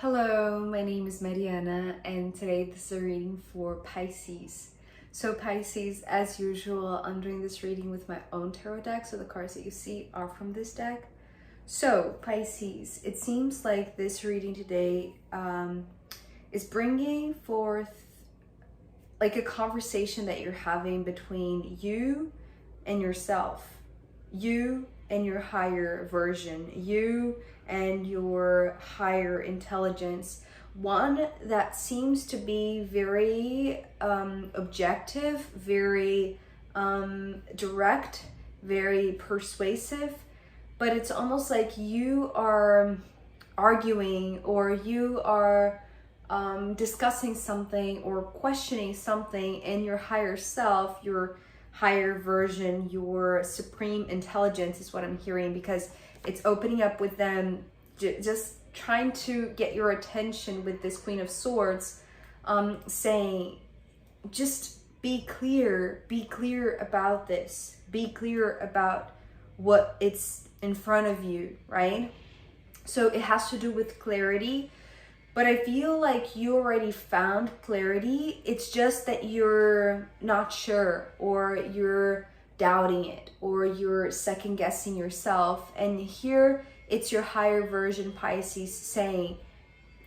Hello, my name is Mariana, and today this is a reading for Pisces. So Pisces, as usual, I'm doing this reading with my own tarot deck, so the cards that you see are from this deck. So Pisces, it seems like this reading today is bringing forth like a conversation that you're having between you and yourself, you and your higher version, you and your higher intelligence. One that seems to be very objective, very direct, very persuasive, but it's almost like you are arguing or you are discussing something or questioning something, and your higher self, your higher version, your supreme intelligence is what I'm hearing, because it's opening up with them just trying to get your attention with this Queen of Swords, saying, just be clear about this, be clear about what it's in front of you, right? So it has to do with clarity. But I feel like you already found clarity. It's just that you're not sure, or you're doubting it, or you're second guessing yourself. And here it's your higher version, Pisces, saying,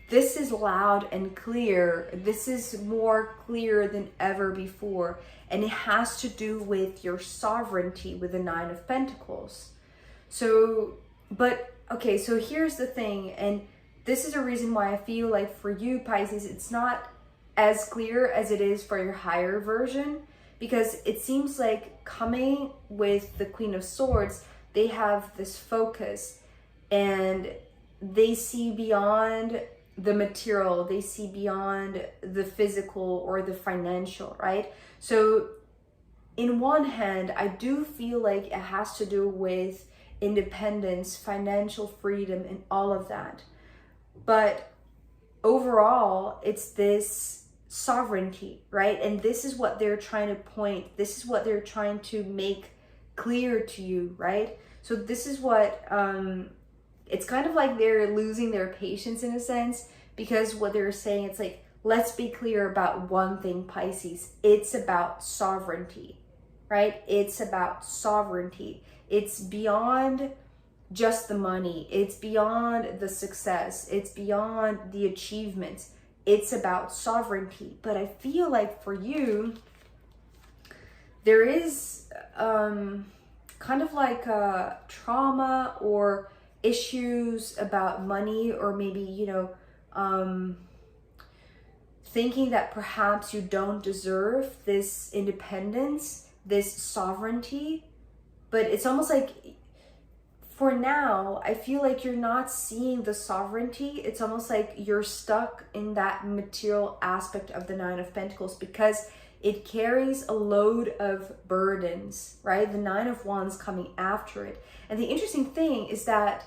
this is loud and clear. This is more clear than ever before. And it has to do with your sovereignty with the Nine of Pentacles. So, but okay, so here's the thing. And this is a reason why I feel like for you, Pisces, it's not as clear as it is for your higher version, because it seems like coming with the Queen of Swords, they have this focus and they see beyond the material, they see beyond the physical or the financial, right? So in one hand, I do feel like it has to do with independence, financial freedom, and all of that. But overall, it's this sovereignty, right? And this is what they're trying to point, this is what they're trying to make clear to you, right? So this is what, it's kind of like they're losing their patience in a sense, because what they're saying, it's like, let's be clear about one thing, Pisces. It's about sovereignty, right? It's about sovereignty. It's beyond just the money, it's beyond the success, it's beyond the achievements, it's about sovereignty. But I feel like for you, there is kind of like a trauma or issues about money, or maybe, thinking that perhaps you don't deserve this independence, this sovereignty. But it's almost like, for now, I feel like you're not seeing the sovereignty. It's almost like you're stuck in that material aspect of the Nine of Pentacles, because it carries a load of burdens, right? The Nine of Wands coming after it. And the interesting thing is that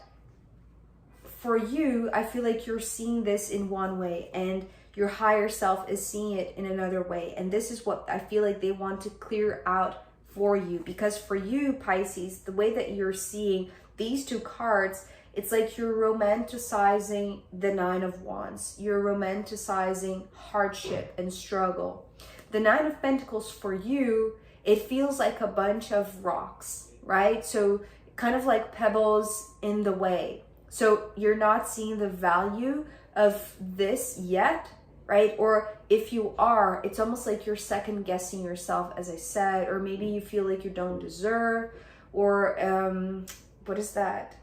for you, I feel like you're seeing this in one way, and your higher self is seeing it in another way. And this is what I feel like they want to clear out for you. Because for you, Pisces, the way that you're seeing these two cards, it's like you're romanticizing the Nine of Wands. You're romanticizing hardship and struggle. The Nine of Pentacles for you, it feels like a bunch of rocks, right? So kind of like pebbles in the way. So you're not seeing the value of this yet, right? Or if you are, it's almost like you're second guessing yourself, as I said, or maybe you feel like you don't deserve, or what is that?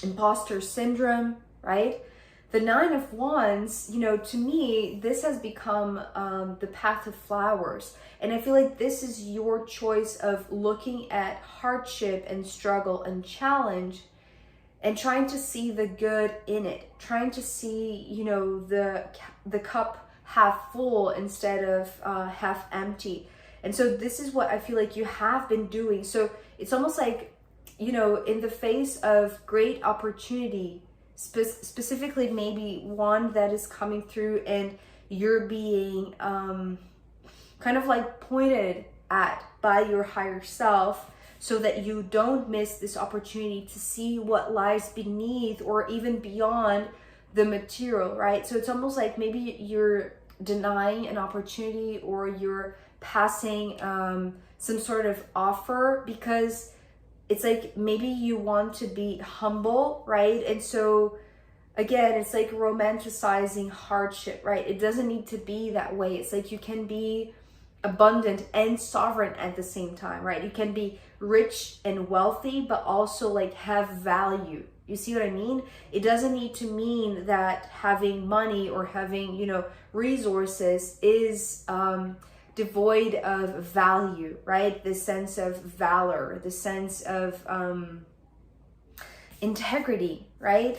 Imposter syndrome, right? The Nine of Wands, to me, this has become the path of flowers. And I feel like this is your choice of looking at hardship and struggle and challenge and trying to see the good in it, trying to see, the cup half full instead of half empty. And so this is what I feel like you have been doing. So it's almost like, in the face of great opportunity, specifically maybe one that is coming through and you're being kind of like pointed at by your higher self, so that you don't miss this opportunity to see what lies beneath or even beyond the material, right? So it's almost like maybe you're denying an opportunity, or you're passing some sort of offer, because it's like maybe you want to be humble, right? And so again, it's like romanticizing hardship, right? It doesn't need to be that way. It's like you can be abundant and sovereign at the same time, right? You can be rich and wealthy, but also like have value. You see what I mean? It doesn't need to mean that having money or having, you know, resources is devoid of value, right? The sense of valor, the sense of integrity, right?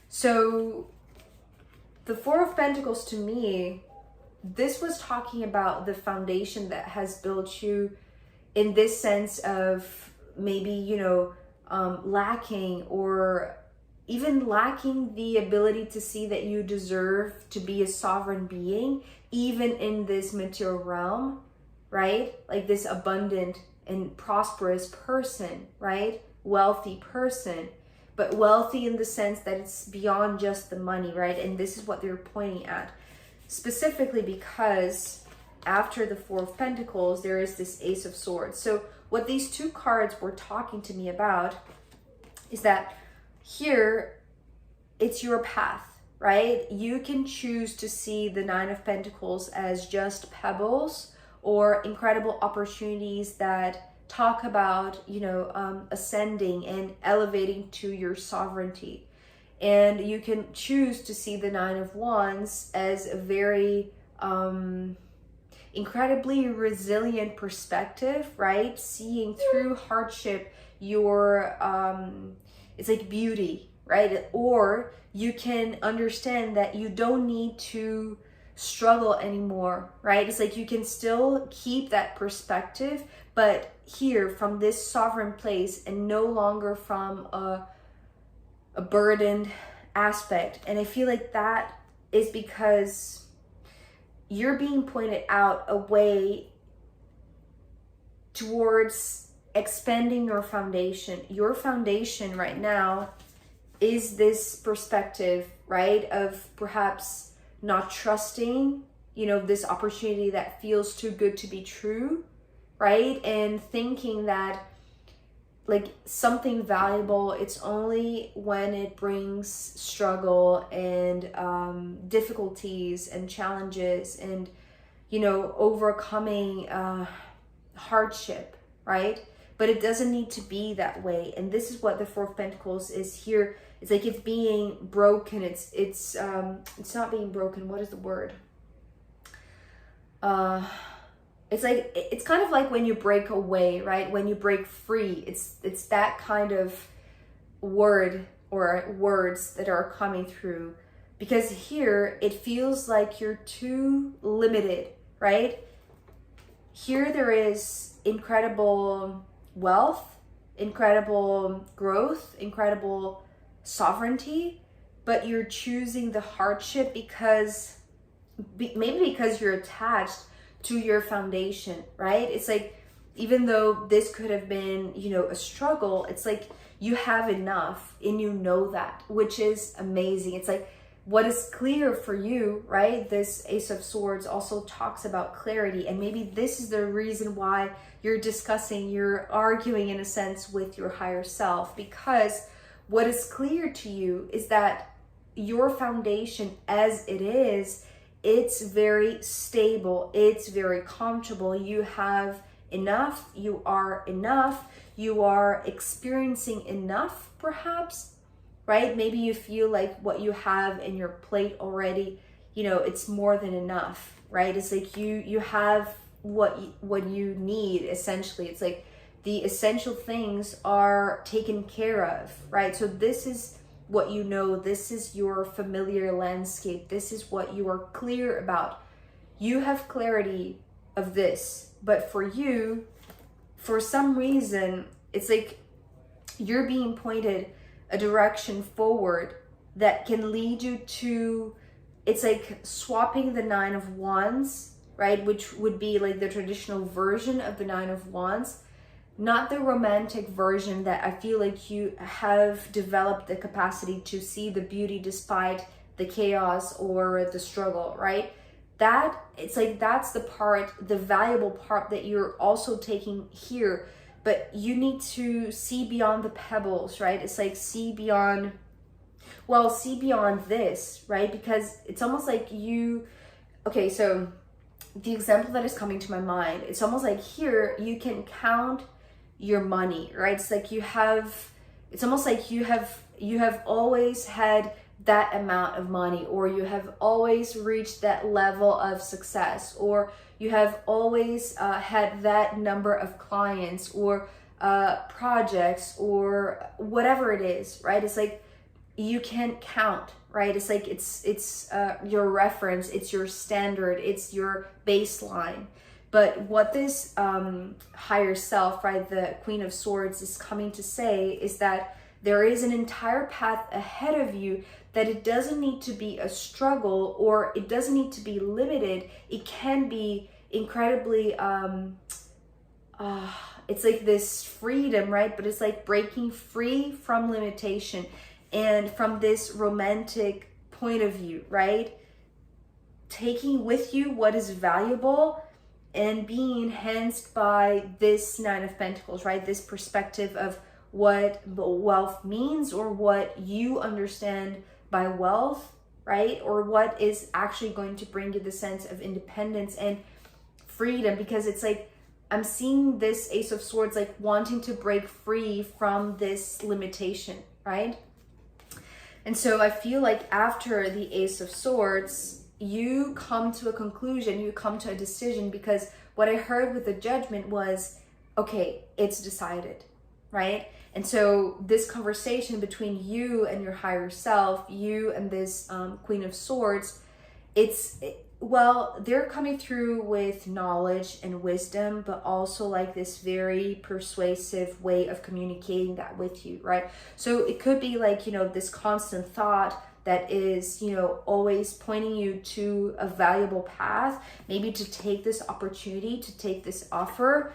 So the Four of Pentacles, to me, this was talking about the foundation that has built you, in this sense of maybe, you know, lacking, or even lacking the ability to see that you deserve to be a sovereign being, even in this material realm, right? Like this abundant and prosperous person, right? Wealthy person, but wealthy in the sense that it's beyond just the money, right? And this is what they're pointing at. Specifically because after the Four of Pentacles, there is this Ace of Swords. So what these two cards were talking to me about is that here, it's your path, right? You can choose to see the Nine of Pentacles as just pebbles or incredible opportunities that talk about, you know, ascending and elevating to your sovereignty. And you can choose to see the Nine of Wands as a very incredibly resilient perspective, right? Seeing through hardship your it's like beauty, right? Or you can understand that you don't need to struggle anymore, right? It's like you can still keep that perspective, but here from this sovereign place, and no longer from a burdened aspect. And I feel like that is because you're being pointed out a way towards expanding your foundation. Your foundation right now is this perspective, right, of perhaps not trusting, you know, this opportunity that feels too good to be true, right? And thinking that like something valuable, it's only when it brings struggle and difficulties and challenges and, you know, overcoming hardship, right? But it doesn't need to be that way. And this is what the Four of Pentacles is here. It's like it's being broken. It's not being broken. What is the word? It's like, it's kind of like when you break away, right? When you break free, it's that kind of word or words that are coming through. Because here it feels like you're too limited, right? Here there is incredible wealth, incredible growth, incredible sovereignty, but you're choosing the hardship because maybe because you're attached to your foundation, right? It's like, even though this could have been, you know, a struggle, it's like you have enough and you know that, which is amazing. It's like what is clear for you, right? This Ace of Swords also talks about clarity, and maybe this is the reason why you're arguing in a sense with your higher self, because what is clear to you is that your foundation as it is, it's very stable, it's very comfortable. You have enough, you are enough, you are experiencing enough perhaps, right? Maybe you feel like what you have in your plate already, you know, it's more than enough, right? It's like you have what you need essentially. It's like the essential things are taken care of, right? So this is what you know, this is your familiar landscape, this is what you are clear about. You have clarity of this, but for you, for some reason, it's like you're being pointed a direction forward that can lead you to, it's like swapping the Nine of Wands, right? Which would be like the traditional version of the Nine of Wands, not the romantic version that I feel like you have developed the capacity to see the beauty despite the chaos or the struggle, right? That, it's like, that's the part, the valuable part that you're also taking here. But you need to see beyond the pebbles, right? It's like see beyond, well, see beyond this, right? Because it's almost like you, okay, so the example that is coming to my mind, it's almost like here you can count your money, right? It's like you have, it's almost like you have always had that amount of money, or you have always reached that level of success, or you have always had that number of clients or projects or whatever it is, right? It's like you can count, right? It's like it's your reference, it's your standard, it's your baseline. But what this higher self, right, the Queen of Swords, is coming to say is that there is an entire path ahead of you, that it doesn't need to be a struggle, or it doesn't need to be limited. It can be incredibly, it's like this freedom, right? But it's like breaking free from limitation and from this romantic point of view, right? Taking with you what is valuable and being enhanced by this Nine of Pentacles, right? This perspective of what wealth means, or what you understand by wealth, right? Or what is actually going to bring you the sense of independence and freedom. Because it's like, I'm seeing this Ace of Swords like wanting to break free from this limitation, right? And so I feel like after the Ace of Swords, you come to a conclusion, you come to a decision, because what I heard with the Judgment was, okay, it's decided, right? And so this conversation between you and your higher self, you and this Queen of Swords, well, they're coming through with knowledge and wisdom, but also like this very persuasive way of communicating that with you, right? So it could be like, you know, this constant thought that is, you know, always pointing you to a valuable path, maybe to take this opportunity, to take this offer,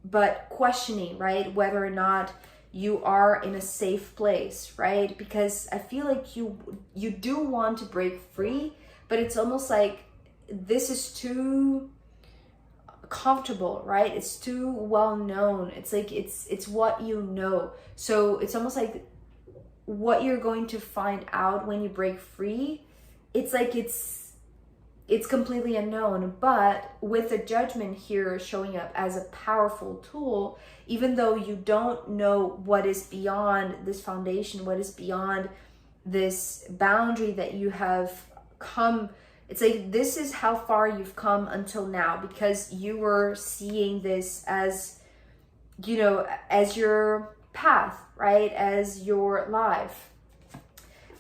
but questioning, right, whether or not you are in a safe place, right? Because I feel like you do want to break free, but it's almost like this is too comfortable, right? It's too well known. It's like it's what you know. So it's almost like what you're going to find out when you break free, it's like it's completely unknown. But with the Judgment here showing up as a powerful tool, even though you don't know what is beyond this foundation, what is beyond this boundary that you have come, it's like this is how far you've come until now, because you were seeing this as, you know, as your path, right, as your life.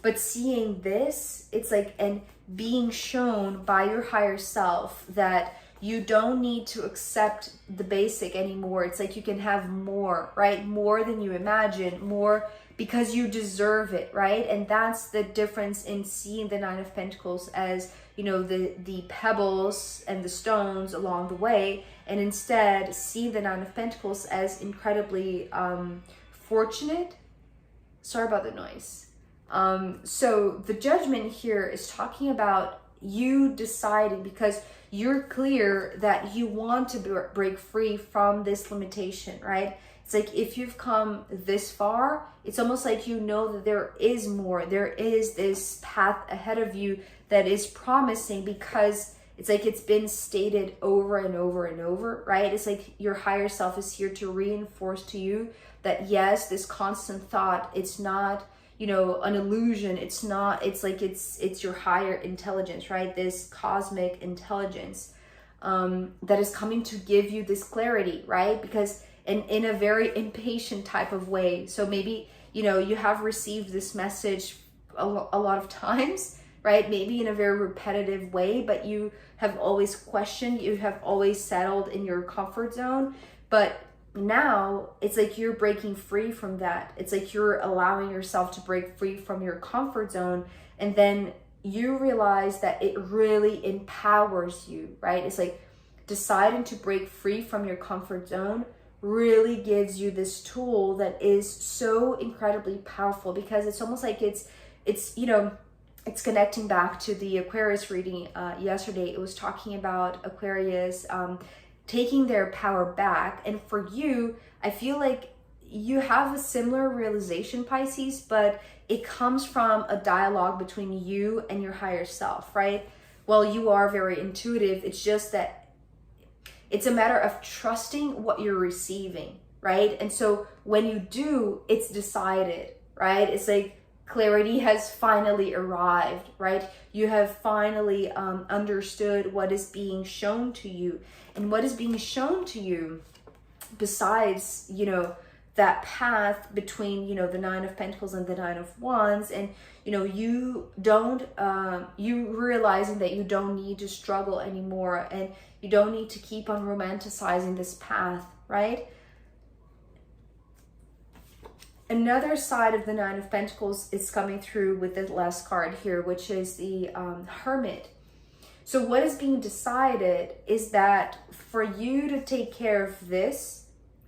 But seeing this, it's like, and being shown by your higher self that you don't need to accept the basic anymore. It's like you can have more, right? More than you imagine, more because you deserve it, right? And that's the difference in seeing the Nine of Pentacles as, you know, the pebbles and the stones along the way, and instead see the Nine of Pentacles as incredibly fortunate. Sorry about the noise. So the Judgment here is talking about you deciding, because you're clear that you want to break free from this limitation, right? It's like if you've come this far, it's almost like you know that there is more. There is this path ahead of you that is promising, because it's like it's been stated over and over and over, right? It's like your higher self is here to reinforce to you that yes, this constant thought, it's not, you know, an illusion. It's not, it's like it's your higher intelligence, right? This cosmic intelligence that is coming to give you this clarity, right? Because in a very impatient type of way. So maybe, you know, you have received this message a lot of times, right? Maybe in a very repetitive way, but you have always questioned, you have always settled in your comfort zone. But now it's like you're breaking free from that. It's like you're allowing yourself to break free from your comfort zone, and then you realize that it really empowers you, right? It's like deciding to break free from your comfort zone really gives you this tool that is so incredibly powerful, because it's almost like it's you know, it's connecting back to the Aquarius reading yesterday. It was talking about Aquarius taking their power back. And for you, I feel like you have a similar realization, Pisces, but it comes from a dialogue between you and your higher self, right? Well, you are very intuitive. It's just that it's a matter of trusting what you're receiving, right? And so when you do, it's decided, right? It's like clarity has finally arrived, right? You have finally understood what is being shown to you. And what is being shown to you, besides, you know, that path between, you know, the Nine of Pentacles and the Nine of Wands, and, you know, you don't, you realizing that you don't need to struggle anymore, and you don't need to keep on romanticizing this path, right? Another side of the Nine of Pentacles is coming through with the last card here, which is the Hermit. So what is being decided is that for you to take care of this,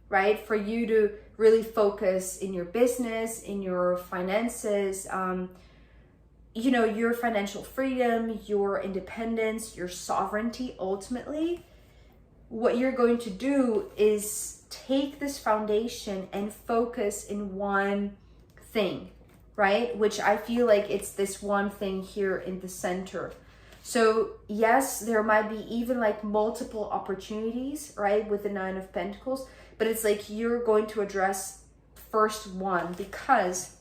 right? For you to really focus in your business, in your finances, you know, your financial freedom, your independence, your sovereignty, ultimately, what you're going to do is take this foundation and focus in one thing, right? Which I feel like it's this one thing here in the center. So yes, there might be even like multiple opportunities, right, with the Nine of Pentacles, but it's like you're going to address first one, because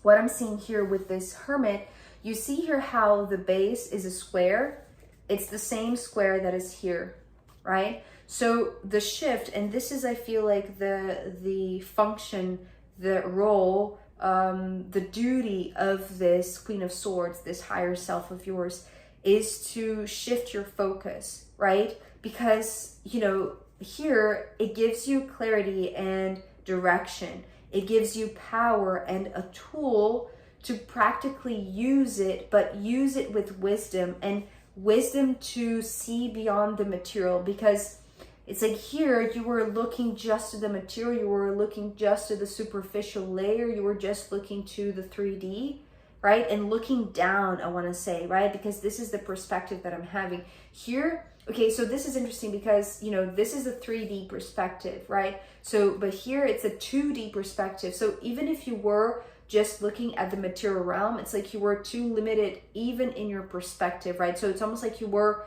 what I'm seeing here with this Hermit, you see here how the base is a square. It's the same square that is here, right? So the shift, and this is, I feel like the function, the role, the duty of this Queen of Swords, this higher self of yours, is to shift your focus, right? Because, you know, here it gives you clarity and direction. It gives you power and a tool to practically use it, but use it with wisdom, and wisdom to see beyond the material. Because it's like here you were looking just to the material, you were looking just to the superficial layer, you were just looking to the 3D, right? And looking down, I want to say, right? Because this is the perspective that I'm having here. Okay, so this is interesting because, you know, this is a 3D perspective, right? So, but here it's a 2D perspective. So even if you were just looking at the material realm, it's like you were too limited even in your perspective, right? So it's almost like you were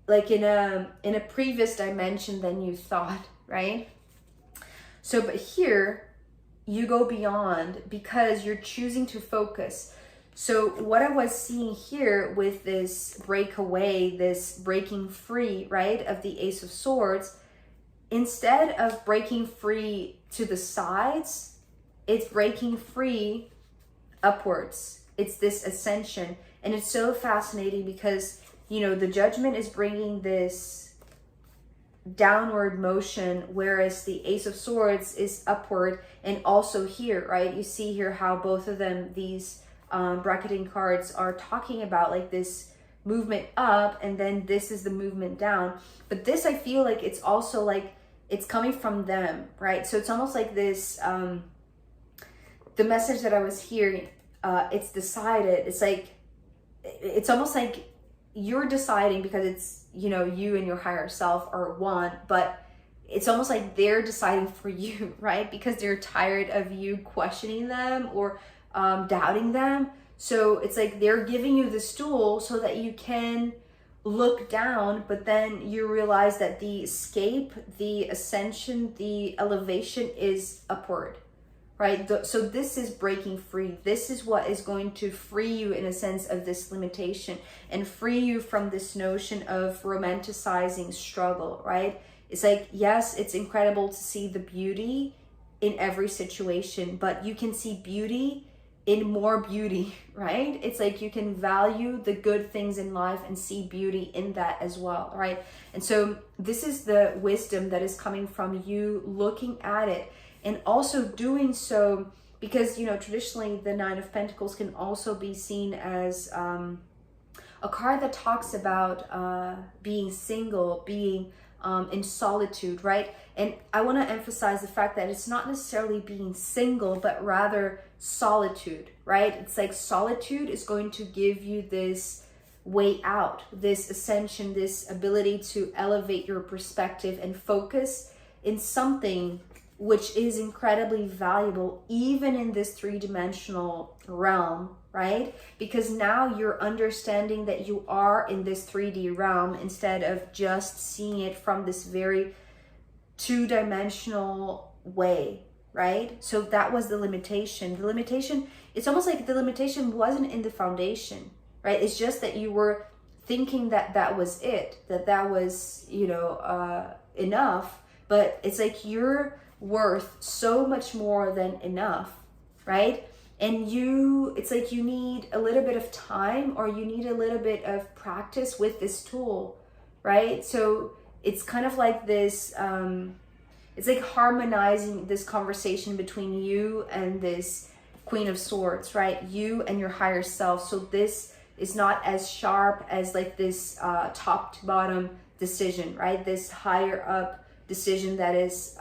like in a previous dimension than you thought, right? So, but here you go beyond because you're choosing to focus. So what I was seeing here with this breakaway, this breaking free, right, of the Ace of Swords, instead of breaking free to the sides, it's breaking free upwards. It's this ascension. And it's so fascinating because, you know, the Judgment is bringing this downward motion, whereas the Ace of Swords is upward. And also here, right, you see here how both of them, these bracketing cards, are talking about like this movement up, and then this is the movement down. But this, I feel like it's also like it's coming from them, right? So it's almost like this, the message that I was hearing, it's decided. It's like, it's almost like you're deciding because it's, you know, you and your higher self are one, but it's almost like they're deciding for you, right? Because they're tired of you questioning them or doubting them. So it's like they're giving you this tool so that you can look down, but then you realize that the escape, the ascension, the elevation is upward, right? So this is breaking free. This is what is going to free you in a sense of this limitation and free you from this notion of romanticizing struggle, right? It's like, yes, it's incredible to see the beauty in every situation, but you can see beauty in more beauty, right? It's like you can value the good things in life and see beauty in that as well, right? And so this is the wisdom that is coming from you looking at it and also doing so, because, you know, traditionally the Nine of Pentacles can also be seen as a card that talks about being single, being in solitude, right? And I want to emphasize the fact that it's not necessarily being single, but rather solitude, right? It's like solitude is going to give you this way out, this ascension, this ability to elevate your perspective and focus in something which is incredibly valuable, even in this three-dimensional realm, right? Because now you're understanding that you are in this 3D realm instead of just seeing it from this very two-dimensional way, right? So that was the limitation. The limitation, it's almost like the limitation wasn't in the foundation, right? It's just that you were thinking that that was it, that was, you know, enough. But it's like you're worth so much more than enough, right? And it's like you need a little bit of time, or you need a little bit of practice with this tool, right? So it's kind of like this, it's like harmonizing this conversation between you and this Queen of Swords, right? You and your higher self. So this is not as sharp as like this top to bottom decision, right? This higher up decision that is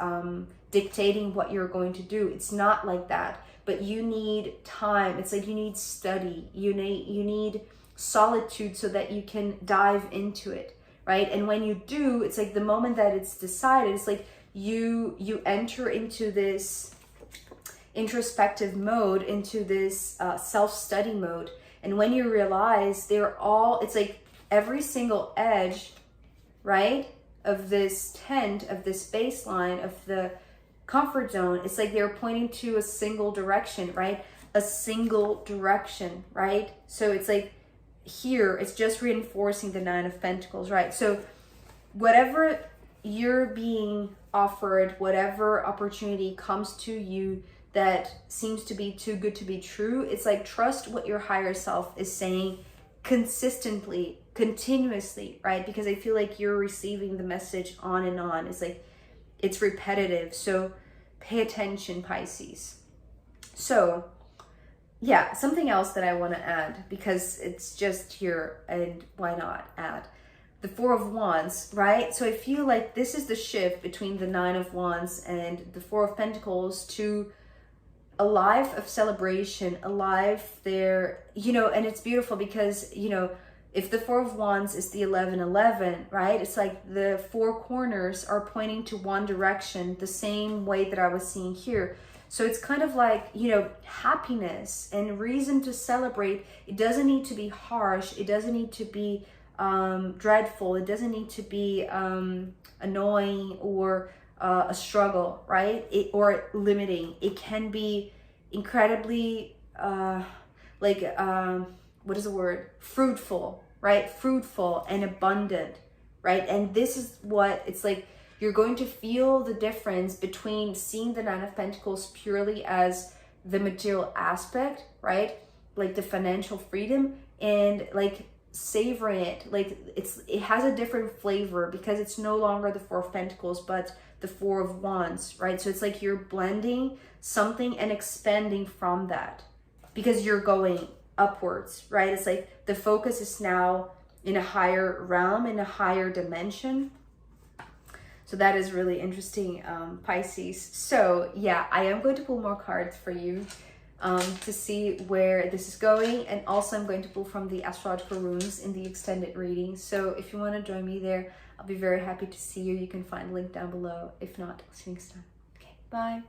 dictating what you're going to do. It's not like that, but you need time. It's like you need study. You need solitude so that you can dive into it, right? And when you do, it's like the moment that it's decided, it's like you enter into this introspective mode, into this self-study mode. And when you realize it's like every single edge, right, of this tent, of this baseline, of the comfort zone, it's like they're pointing to a single direction, right? A single direction, right? So it's like here, it's just reinforcing the Nine of Pentacles, right? So whatever you're being offered, whatever opportunity comes to you that seems to be too good to be true, it's like trust what your higher self is saying consistently, continuously, right? Because I feel like you're receiving the message on and on. It's like it's repetitive. So pay attention, Pisces. So yeah, something else that I want to add, because it's just here, and why not add the Four of Wands, right? So I feel like this is the shift between the Nine of Wands and the Four of Pentacles to a life of celebration, a life there, you know. And it's beautiful because, you know, if the Four of Wands is the 11-11, right? It's like the four corners are pointing to one direction, the same way that I was seeing here. So it's kind of like, you know, happiness and reason to celebrate. It doesn't need to be harsh. It doesn't need to be dreadful. It doesn't need to be annoying or a struggle, right? Or limiting. It can be incredibly what is the word? Fruitful, right? Fruitful and abundant, right? And this is what it's like. You're going to feel the difference between seeing the Nine of Pentacles purely as the material aspect, right? Like the financial freedom, and like savoring it. Like it has a different flavor because it's no longer the Four of Pentacles, but the Four of Wands, right? So it's like you're blending something and expanding from that because you're going upwards, right? It's like the focus is now in a higher realm, in a higher dimension. So that is really interesting, Pisces. So yeah, I am going to pull more cards for you to see where this is going. And also I'm going to pull from the astrological runes in the extended reading. So if you want to join me there, I'll be very happy to see you. You can find the link down below. If not, I'll see you next time. Okay, bye.